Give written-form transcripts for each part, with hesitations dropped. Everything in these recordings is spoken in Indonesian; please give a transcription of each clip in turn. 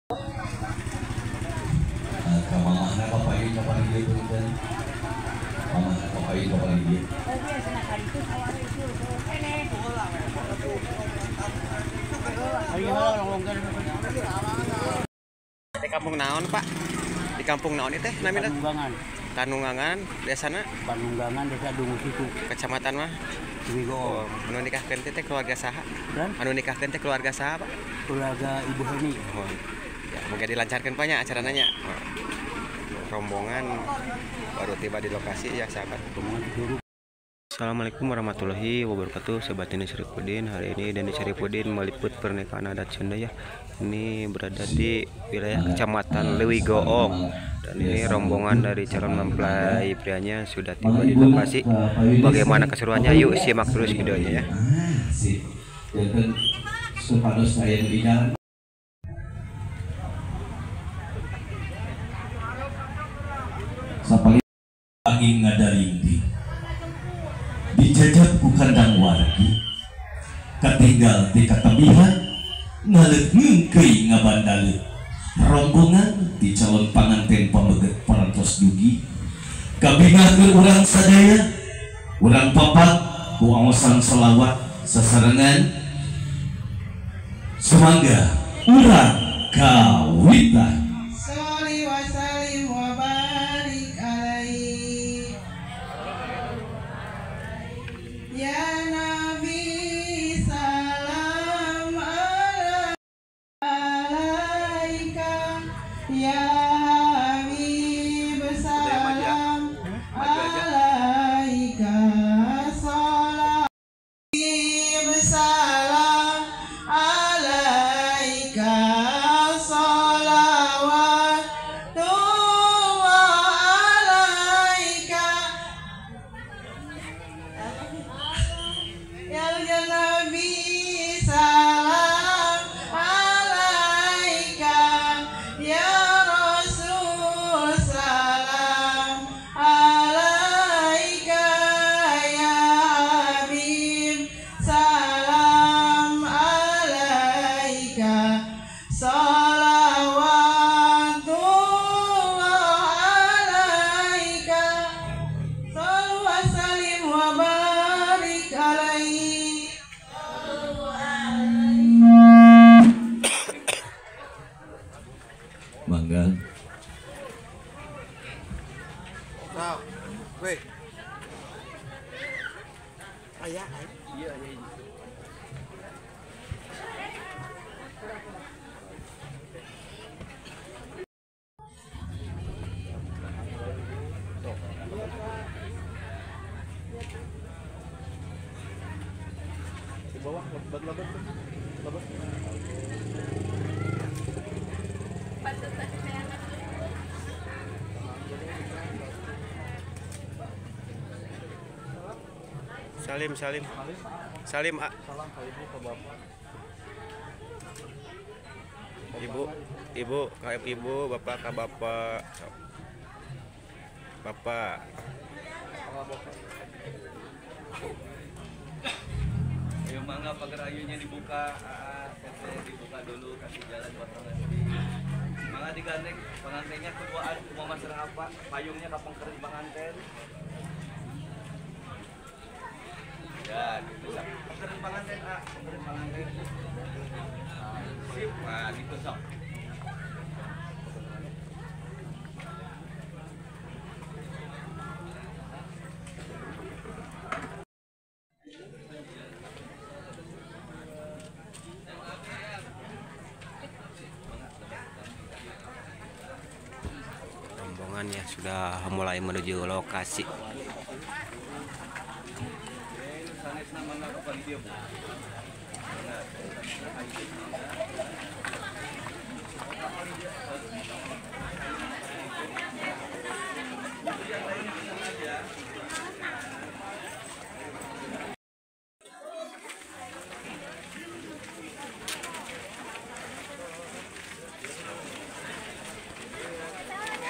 Kamamana papayin na paling dia kan. Kamamana papayin na paling dia. Di kampung naon Pak? Di kampung naon itu namanya? Panunggangan. Tanungangan, desana? Panunggangan desa Dungu Situ. Kecamatan mah? Wigo. Anu nikahkeun teh keluarga saha? Dan Anu nikahkeun teh keluarga saha Pak? keluarga Ibu Heni. Oh. Ya, mungkin dilancarkan Pak nya acara nanya. Oh. Rombongan baru tiba di lokasi ya sahabat. Assalamualaikum warahmatullahi wabarakatuh. Sobat ini Syarifudin. Hari ini Dani Syarifudin meliput pernikahan adat Sunda ya. Ini berada di wilayah Kecamatan Lewigoong. Dan ini rombongan dari calon mempelai prianya sudah tiba di lokasi. Bagaimana keseruannya? Yuk simak terus videonya ya. Sapali angin ngadaringdi dijajak ku kandang wargi katinggal di katambihan ngalet ngengkei ngabandalet rombongan di calon panganten pameget parantos dugi kabingat ke urang sadaya urang papat ku aosan selawat sasarengan semangga urang kawitan. Mangga. Wow. Weh. Ayah. Iya. Di bawah lebat. Salim. Salim A. Salam ke ibu ke bapak. Ibu ke ibu, bapak ke bapak. Bapak. Ayo mangga pagar ayunya dibuka, dibuka dulu kasih jalan buat pengantin. Mangga digandeng pengantinnya keduaan mau masalah apa? Payungnya kapan kering pengantin? Ya, gitu sok. Kering pengantin kering pengantin. Sip, nah gitu sok. Rombongan ya sudah mulai menuju lokasi.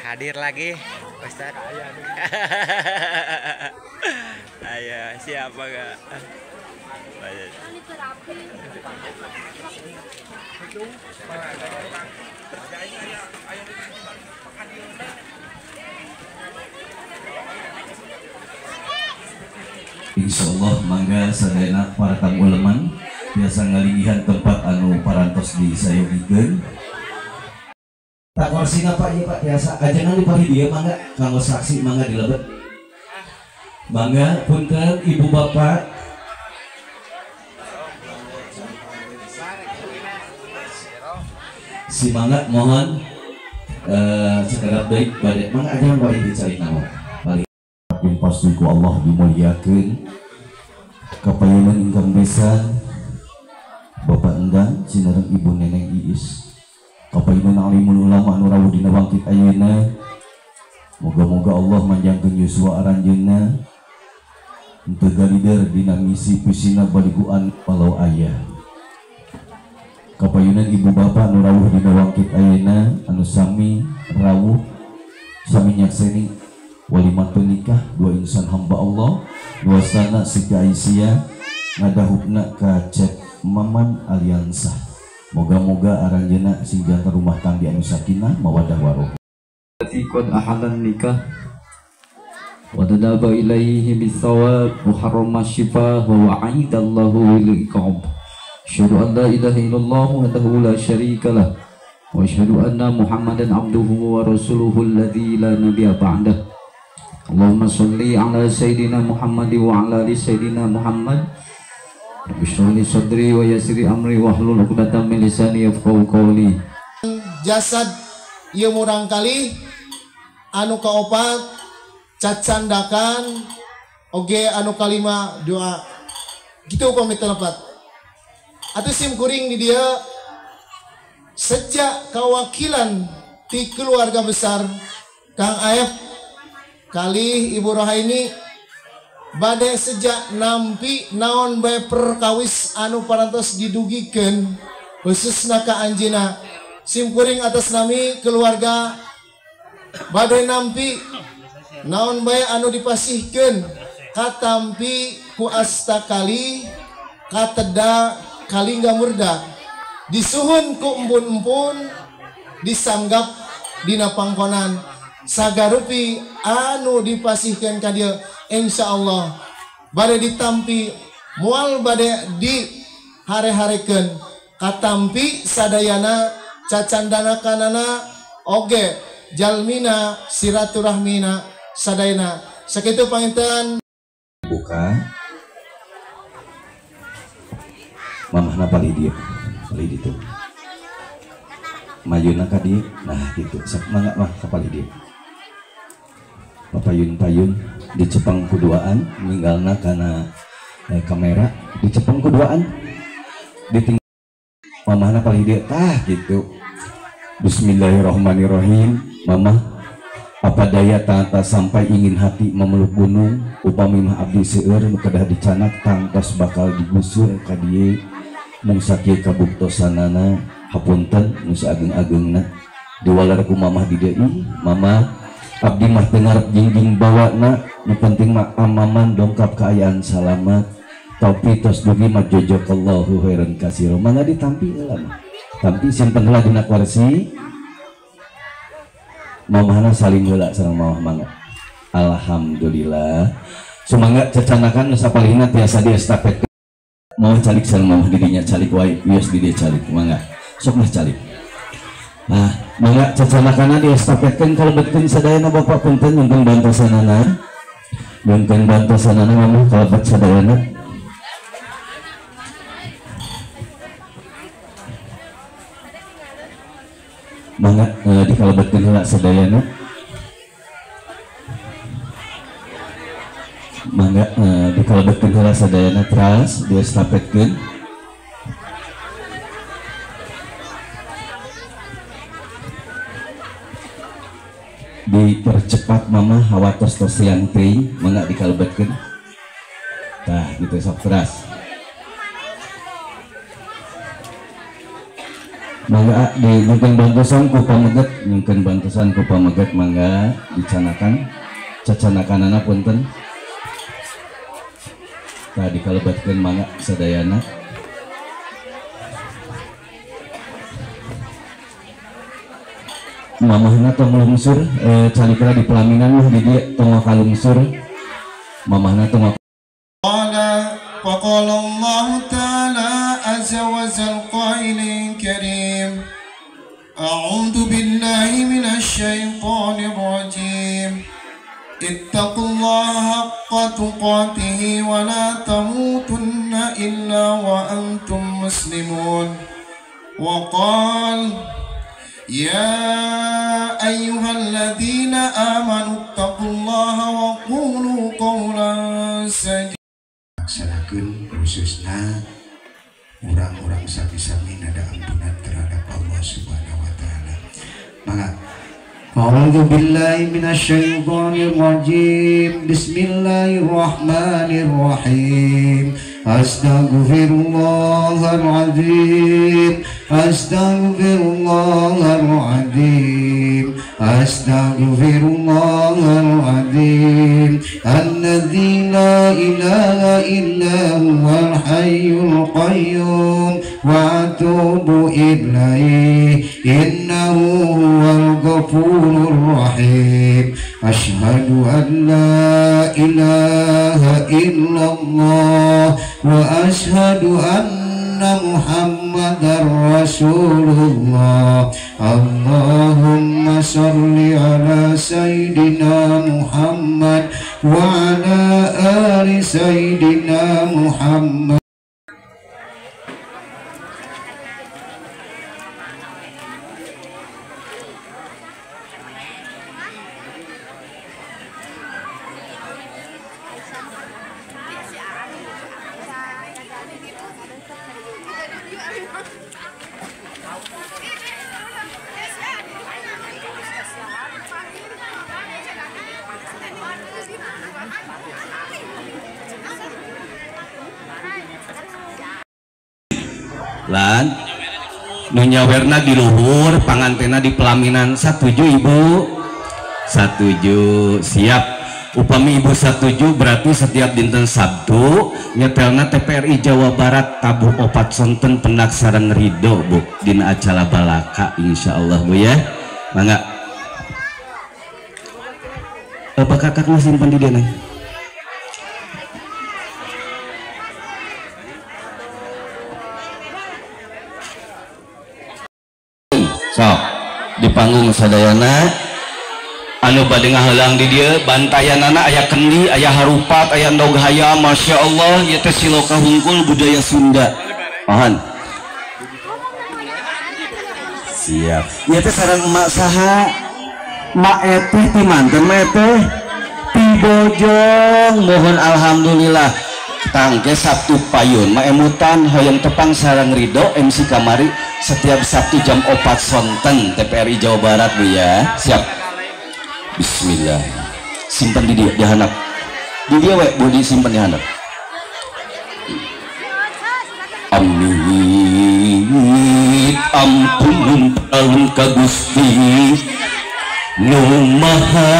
Hadir lagi Ustaz. Ayo siapa gak? Insyaallah mangga sadayana para tamu leman biasa ngalinggihan tempat anu parantos disayogikeun. Tak korsina Pak ieu Pak biasa ajengan di pari dieu mangga kanggo saksi mangga dilebet. Mangga punten Ibu Bapak. Si mangga mohon sekedar baik badai mangga ajengan wae dicari nama. Paling pasti ku Allah dimuliakeun. Kapayunan ingkang besan Bapak Endang Cinereng Ibu Neneng Iis kapayunan alimul ulama anu rawuh dina bangkit ayeuna moga-moga Allah manjangkeun yuswa aranjeunna henteu galider dina misi pisina baliguan walau aya kapayunan ibu bapak anu rawuh dina bangkit ayeuna anu sami rawuh sami nyakseni walimatun nikah dua insan hamba Allah luasana Siti Aisyah ngadahupna ka cek Maman Aliansa. Moga-moga aranjeuna sing jantan rumah tangga anu sakinah mawaddah warohmah. Qad ahalan nikah wa tadaba ilaihi bisawab wa harrama shifa wa wa'idallahu lil iqab. Asyhadu an la ilaha illallah wahdahu la syarika lah wa asyhadu anna Muhammadan abduhu wa rasuluhu alladzi la nabiyya ba'dah. Allahumma shalli ala sayidina Muhammad wa ala ali sayidina Muhammad. Bismillah sadri wa yasri amri wahlul 'uqdatam min lisani yafqahu qawli. Jasad ieu murang kali anu kaopat cacandakan oge anu kalima doa gitu pamit lepat atuh sim kuring di dia sejak kawakilan ti keluarga besar Kang Aep kali Ibu Rohaini bade sejak nampi naon bae perkawis anu parantos didugikeun khususna ka anjeunna sim kuring atas nami keluarga bade nampi naon bae anu dipasihkeun katampi ku asta kali kateda kalingga murda disuhun ku empun-empun disanggap dina pangkonan sagarupi anu dipasihkeun ka dieu insyaallah bade ditampi mual bade di hare-harekeun katampi sadayana cacandana kanana oge jalmina silaturahmina sadayana sakitu panginten buka mamahna pali dia pali ditu mayuna ka dieu nah gitu sak mangga mah ka pali dieu papayun-payun dicepeng kuduaan ninggalna kana kamera dicepeng kuduaan ditinggal mamahna paling dia tah gitu. Bismillahirrahmanirrahim. Mamah apa daya tanta sampai ingin hati memeluk gunung upami mah abdi seueur nu kedah dicanak tangtos bakal digusur ka dieu mung sakieu kabuktosanana hapunten nu saageng-agengna diwalar ku mamah di dieu mamah abdi mah dengar jingjing bawana nu penting mah amaman dongkap keayaan salamat tapi tos dugi mah jojokallahu khairan kasiro mangga ditampi heula mah tampi simpen heula dina kursi mamahna saling heula sareng mamah mangga alhamdulillah sumangga cecanakan nu sapalihna tiasa diestafet mau calik sareng mamah didinya calik wae wios di dieu calik mangga sok mah calik. Nah, mangga cacanakana diestafetkeun kalebetkeun sadayana Bapak punten nyungkeun bantosanana. Nyungkeun bantosanana mamah kalebet sadayana. Mangga dikalebetkeun heula sadayana. Mangga dikalebetkeun heula sadayana teras diestafetkeun. Dipercepat mama hawa tos yang teuing mangga dikalebetkeun tah gitu sok teras mangga nyungkeun bantosan ku pameget nyungkeun bantosan ku pameget mangga dicanakan cacanakanana punten tah dikalebetkeun mangga sadayana mamahna tong lungsur calikra di pelaminan mah di dieu tong kalungsur mamahna tong فقال الله تعالى عز وجل قائل كريم أعوذ بالله من الشيطان الرجيم اتقوا الله حق تقاته ولا تموتن إلا وأنتم مسلمون وقال يا أيها الذين آمنوا اتقوا الله وقولوا قولا سديدا. Laksanakeun khususna orang-orang sami-sami nada ampunan terhadap Allah Subhanahu wa taala. Mangga. A'udzu billahi minasyaitonir rajim. Bismillahirrahmanirrahim. Astaghfirullahaladzim. Astaghfirullahaladzim. Astaghfirullahaladzim. Alladzi la ilaha illa huwal hayyul qayyum wa atubu ilaihi innahu huwal ghafurur rahim. Asyhadu an la ilaha illallah wa asyhadu anna Muhammadar Rasulullah. Allahumma salli ala Sayyidina Muhammad wa ala ali Sayyidina Muhammad. Lan nu nyawerna di luhur pangantena di pelaminan. Satuju ibu? Satuju. Siap. Upami ibu satuju berarti setiap dinten Sabtu nyetelna TPRI Jawa Barat tabuh opat sonten pendak sareng ridho bu dina acara balaka insyaallah bu ya. Mangga. Apa kakak nu simpen di dieu? Sok di panggung sadayana anu bade ngahelang di dieu bantayanana aya kendi, aya harupat, aya endog hayam. Masya Allah ieu teh siloka hungkul budaya Sunda. Mohon. Siap. Ieu teh sareng emak saha? Mak eteh ti manten eteh ti Bojong. Mohon alhamdulillah. Tangke Sabtu payun maemutan hoyong tepang sareng ridho MC kamari setiap Sabtu jam 4 sonten TPRI Jawa Barat bu ya. Siap. Bismillah. Simpan di dia di handap. Di dia we bu disimpan di handap. Amit ampun alun ka Gusti nu maha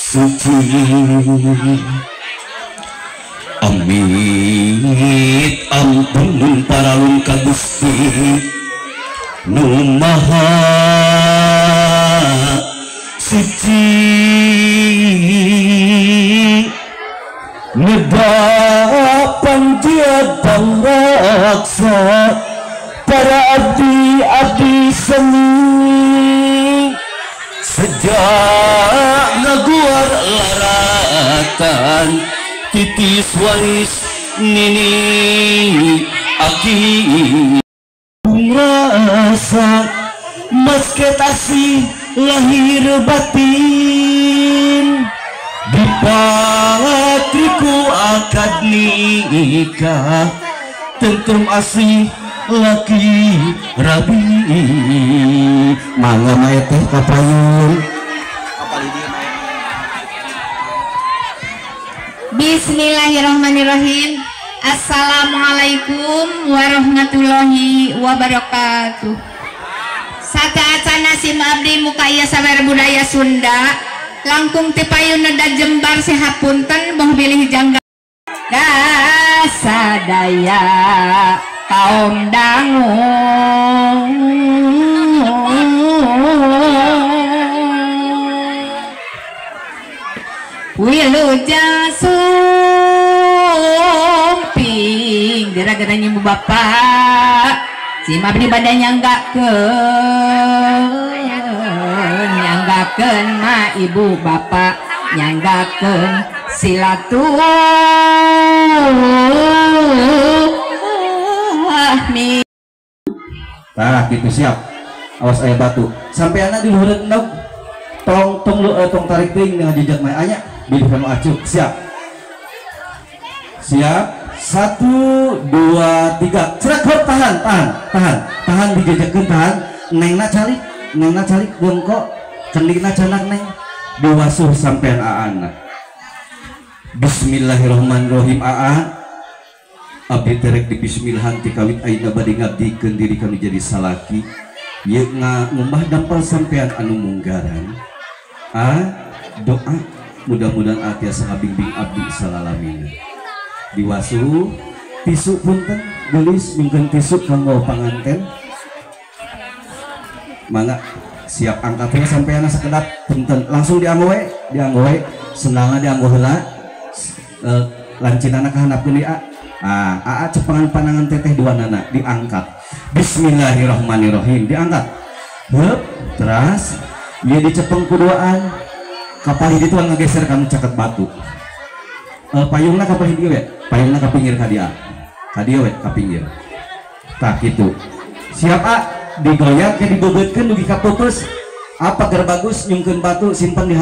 suci. Amit ampun paralun ka Gusti nu maha suci. Nedapan dia pangraksa para abdi-abdi seni sejak ngaguar laratan titis waris nini aki rasa masketasi lahir batin di patriku akad nikah tentrem asih laki rabi. Mangga mae teh kapayun. Bismillahirrahmanirrahim. Assalamualaikum warahmatullahi wabarakatuh. Sataacana sim abdi muka ieu sawer budaya Sunda langkung ti payun da jembar sehat punten moh bilih jangga sadaya kaum dangu wilujeng gara-garanya ibu bapak si abdi pada nyanggakeun ma ibu bapak nyanggakeun silaturahmi. Tah gitu siap. Awas aya batu. Sampai anak di luhur endog. Tong tarik teuing dengan jejak mah anya di depan acuk. Siap. Siap. 1 2 3. Cerak hop tahan dijejekeun tahan. Nengna calik bongkok. Kendikna canak neng. Diwasuh sampean aana. Bismillahirrahmanirrahim aa. Abdi terek di bismillahan ti kawit ayeuna bade ngabdikeun diri kami jadi salaki. Ieu ngumbah dampal sampean anu munggaran. Doa mudah-mudahan atiasa ngabimbing abdi salalamina. Diwasuh tisu punten gelis mungkin tisu kanggo panganten. Mangga siap angkatnya sampean sakedap punten langsung dianggo we senangna dianggo heula. Lancinana kahandapkeun di cepengan panangan teteh dua nana diangkat. Bismillahirrahmanirrahim diangkat. Terus dia dicepeng kuduaan kapal itu ngageser kamu caket batu. Payungna kapal itu we payungna ka pinggir kadia we ka pinggir. Tah kitu siap digoyang ke dibebeutkeun dugi ka pupus apa ger bagus nyungkeun batu simpen di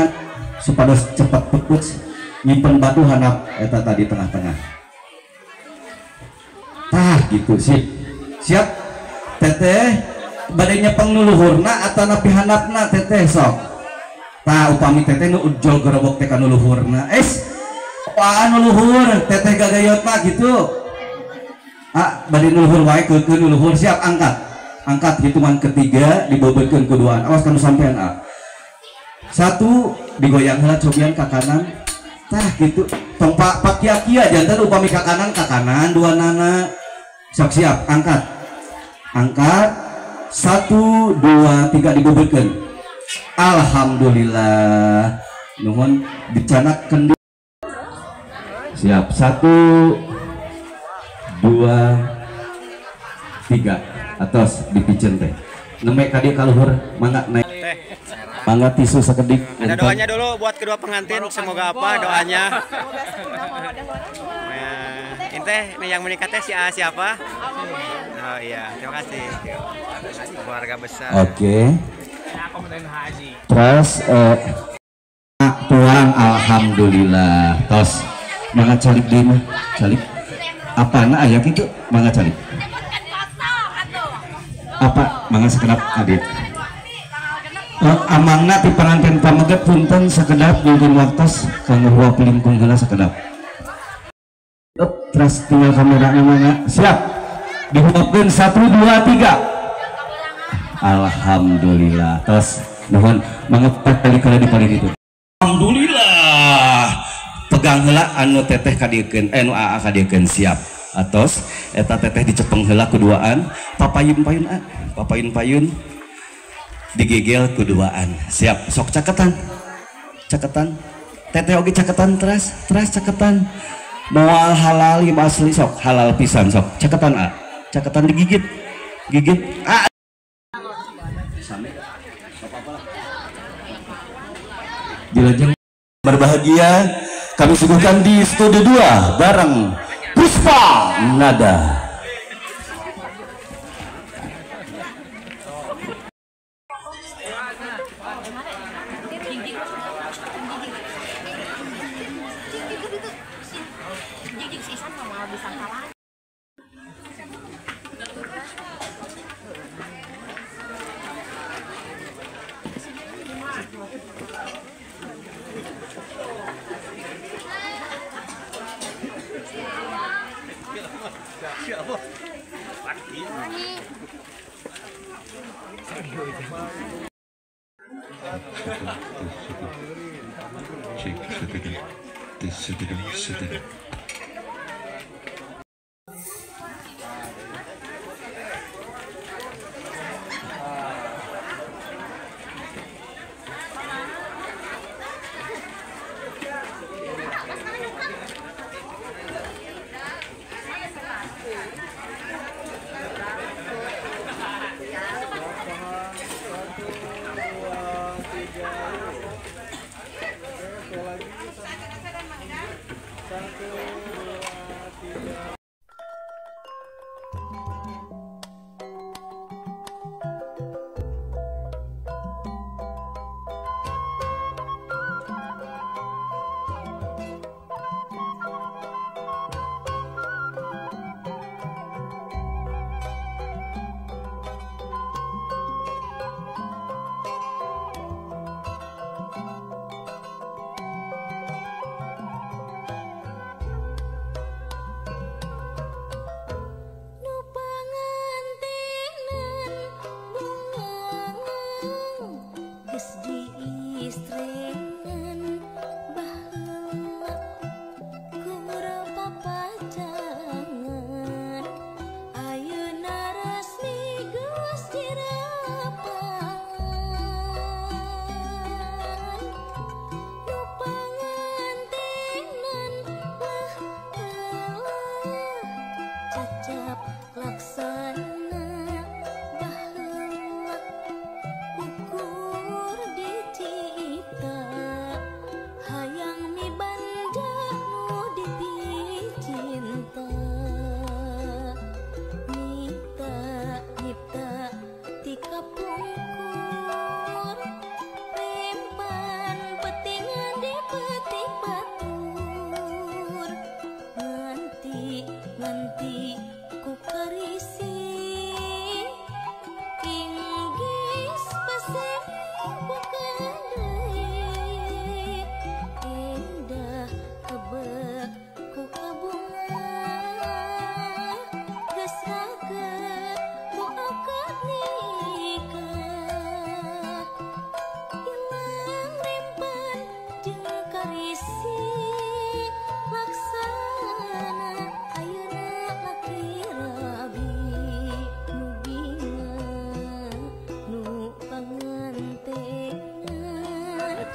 supados cepat pupus nyimpen batu handap eta tadi tengah-tengah. Tah gitu siap teteh badai nyepeng nuluhurna atau napi handapna teteh sok. Tah upami teteh nu ujol gerobok teh ka nuluhurna apaan nuluhur teteh gagayot mah gitu. Badai nuluhur wae keukeun nuluhur siap angkat hitungan ketiga dibobeutkeun kuduaan awas kanu sampean 1 digoyang heula cobian ka kanan. Tah gitu tong pak kia-kia jantan upami ka kanan dua nana sok siap angkat 1 2 3 dibebeutkeun. Alhamdulillah nuhun dicanakeun siap 1 2 3 atos dipiceun teh nembe ka dieu ka luhur mangga naik mangga tisu sakedik. Ada doanya dulu buat kedua pengantin, semoga apa doanya? Teh yang menikah teh siapa? Oh iya, terima kasih. Keluarga besar. Oke. Terus tuang alhamdulillah. Tos mangga calik deui mah. Calik. Apana aya kitu? Mangga calik. Apa mangga sakedap adik. Amangna ti pengantin pameget punten sakedap jeung waktos kanggo huwa pelingkung heula sakedap. Terus tinggal kameranya mangga siap dihuapkeun 1 2 3. Alhamdulillah. Terus nuhun mangga kali-kali dipalin itu. Alhamdulillah. Pegang heula anu teteh kadiekeun nu aa kadiekeun siap. Atos eta teteh dicepeng heula kuduaan papayun-payun digigil kuduaan siap sok caketan teteh oge caketan terus caketan moal halal ieu asli sok halal pisan sok caketan digigit Dilajeng berbahagia kami suguhkan di studio 2 bareng Puspa Nada.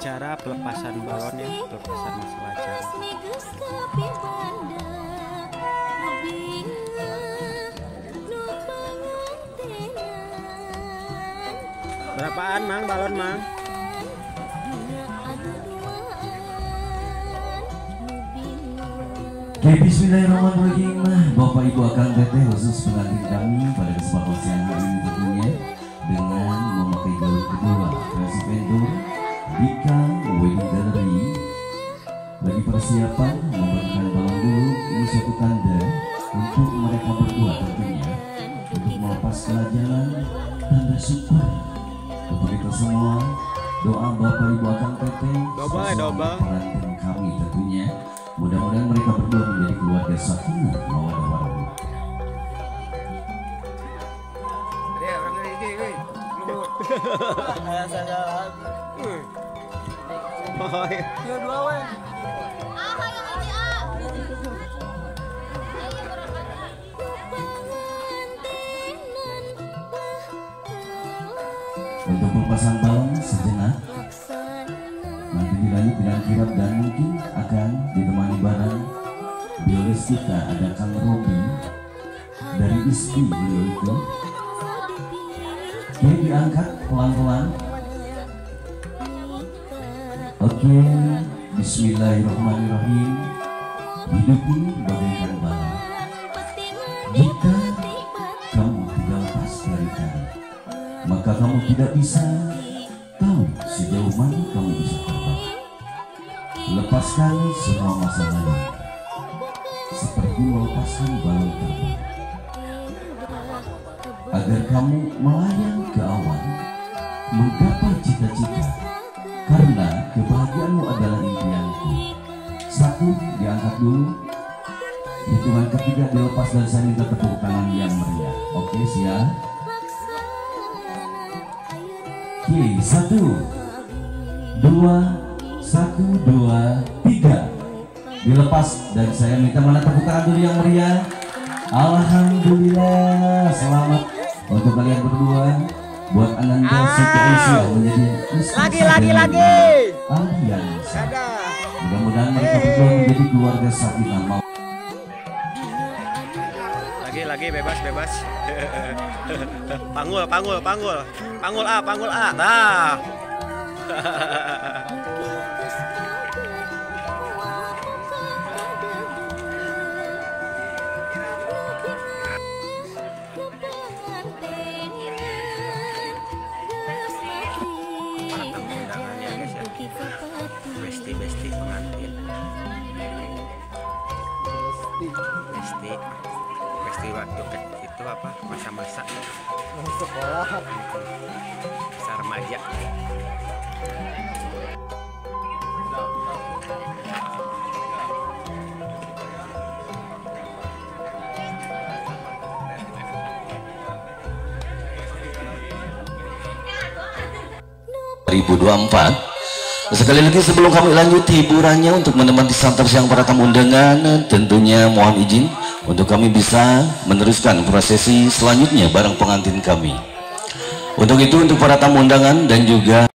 Acara pelepasan balon ya, pelepasan masalah acara. Berapaan Mang balon Mang? Oke, bismillahirrahmanirrahim. Bapak Ibu Akang Teteh khusus pengantin kami pada kesempatan siang hari ini tentunya dengan memakai gaun kedua versi vendor Dika Wedding Gallery. Bagi persiapan memberikan balon dulu, ini suatu tanda untuk mereka berdua tentunya untuk melepas pelajaran tanda syukur untuk kita semua. Doa Bapak Ibu Akang Teteh pengantin kami tentunya, mudah-mudahan mereka berdua menjadi keluarga sakinah mawaddah warahmah. Untuk pelepasan balon sejenak, nanti dilanjut dengan kirap dan mungkin akan ditemani barang biolis kita. Ada Kang Robi dari ISBI beliau itu. Oke, diangkat pelan-pelan. Oke, bismillahirrahmanirrahim. Hidup ini bagaikan balon. Jika kamu tidak lepas dari tali, maka kamu tidak bisa tahu sejauh mana kamu bisa terbang. Lepaskan semua masa lalu seperti melepaskan balon terbang, agar kamu melayang ke awan, menggapai cita-cita, karena kebahagiaanmu adalah impianku. Satu, diangkat dulu. Hitungan ketiga dilepas dan saya minta tepuk tangan yang meriah. Oke, siap. Oke, 1, 2, 1, 2, 3. Dilepas dan saya minta mana tepuk tangan dulu yang meriah. Alhamdulillah, selamat untuk kalian berdua. Buat Ananda Siti Aisyah menjadi lagi Allianz. Mudah-mudahan mereka berdua menjadi keluarga sakinah. Lagi bebas. Panggul A. Nah. Besti pengantin. Besti waktu itu apa? Masa-masa sekolah. Masa remaja. Sekali lagi sebelum kami lanjut hiburannya, untuk menemani santap siang para tamu undangan, tentunya mohon izin untuk kami bisa meneruskan prosesi selanjutnya bareng pengantin kami. Untuk itu, untuk para tamu undangan dan juga